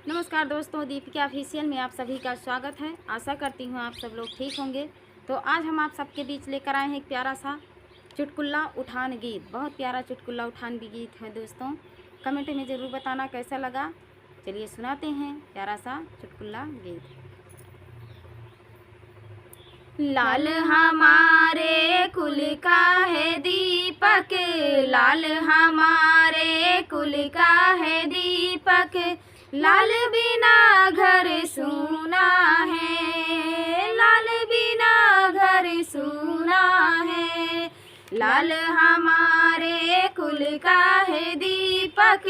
नमस्कार दोस्तों, दीपिका ऑफिशियल में आप सभी का स्वागत है। आशा करती हूँ आप सब लोग ठीक होंगे। तो आज हम आप सबके बीच लेकर आए हैं एक प्यारा सा चुटकुला उठान गीत। बहुत प्यारा चुटकुला उठान भी गीत है दोस्तों। कमेंट में ज़रूर बताना कैसा लगा। चलिए सुनाते हैं प्यारा सा चुटकुला गीत। लाल हमारे कुल का है दीपक, लाल हमारे कुल का है दीपक, लाल बिना घर सूना है, लाल बिना घर सूना है। लाल हमारे कुल का है दीपक,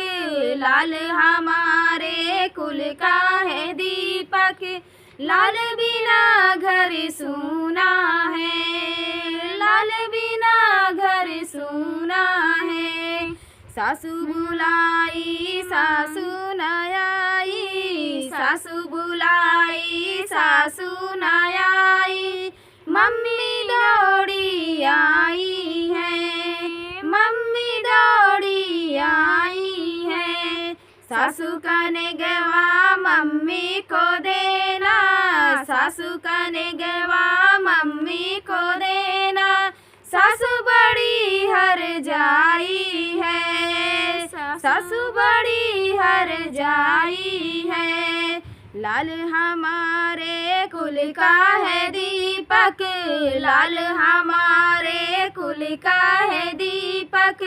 लाल हमारे कुल का है दीपक, लाल बिना घर सूना है, लाल बिना घर सूना है। सासू बुलाई सासू न आई, सासू बुलाई सासू न आई, मम्मी दौड़ी आई है, मम्मी दौड़ी आई है। सासू का नेगवा मम्मी को देना, सासू का नेगवा मम्मी को देना, सासू बड़ी हर जाई है, सासू बड़ी हर जाई है। लाल हमारे कुल का है दीपक, लाल हमारे कुल का है दीपक,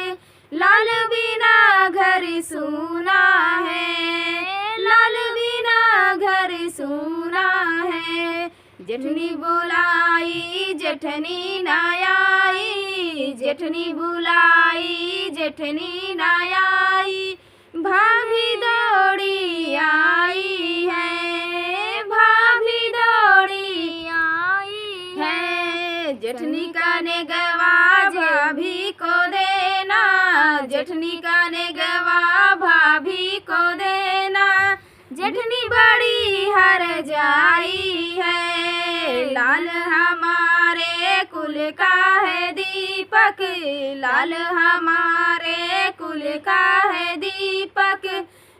लाल बिना घर सूना है, लाल बिना घर सूना है। जेठनी बुलाई जेठनी न आई, जेठनी बुलाई जेठनी न आई, भाभी दौड़ी आई है, भाभी दौड़ी आई है। जेठनी का नेगवा भाभी को देना, जेठनी का नेगवा भाभी को देना, जेठनी बड़ी हर जाई है। लाल हमारे कुल का है दीपक, लाल हमारे कुल का है दीपक,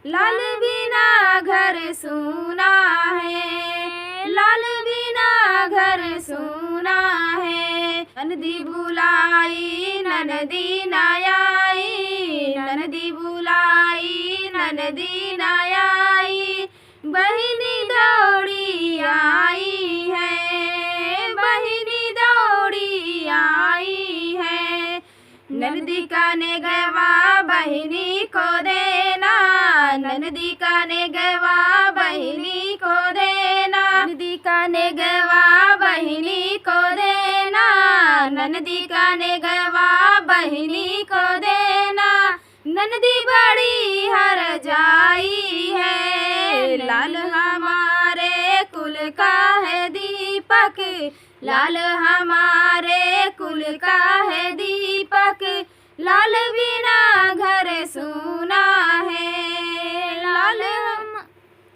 लाल बिना घर सूना है, लाल बिना घर सूना है। ननदी बुलाई ननदी न आई, ननदी बुलाई ननदी न आई, बहिनी दौड़ी आई है, बहिनी दौड़ी आई है। ननदी का नेगवा बहिनी को देना, ननदी का नेगवा बहिनी को देना, ननदी का नेगवा बहिनी को देना, ननदी का नेगवा बहिनी को देना, ननदी बड़ी हर जाई है। लाल हमारे कुल का है दीपक, लाल हमारे कुल का है दीपक, लाल बिना घर सूना है,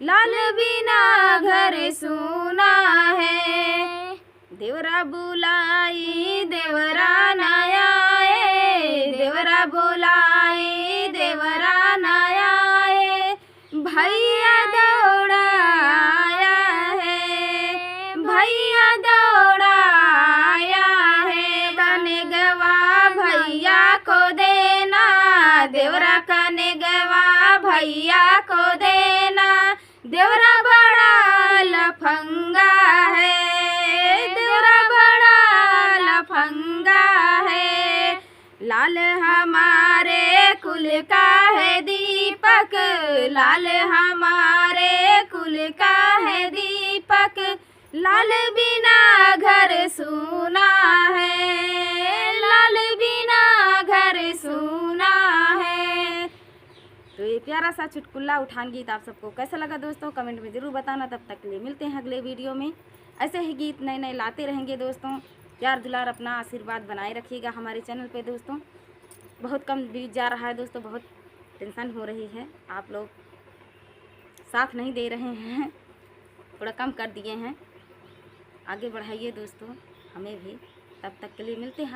लाल बिना घर सूना है। देवरा बुलाई देवरा न आए, देवरा बुलाई देवरा न आए, भैया दौड़ा आया है, भैया दौड़ा आया है। कने गवा भैया को देना, देवरा कने गवा भैया को देना, देवरा बड़ा लफंगा है, देवरा बड़ा लफंगा है। लाल हमारे कुल का है दीपक, लाल हमारे कुल का है दीपक, लाल बिना घर सूना है, लाल बिना घर सूना है। तो ये प्यारा सा चुटकुला उठान गीत आप सबको कैसा लगा दोस्तों, कमेंट में ज़रूर बताना। तब तक के लिए मिलते हैं अगले वीडियो में। ऐसे ही गीत नए नए लाते रहेंगे दोस्तों। प्यार दुलार अपना आशीर्वाद बनाए रखिएगा हमारे चैनल पे दोस्तों। बहुत कम व्यूज जा रहा है दोस्तों, बहुत टेंशन हो रही है। आप लोग साथ नहीं दे रहे हैं, थोड़ा कम कर दिए हैं। आगे बढ़ाइए दोस्तों हमें भी। तब तक के लिए मिलते हैं।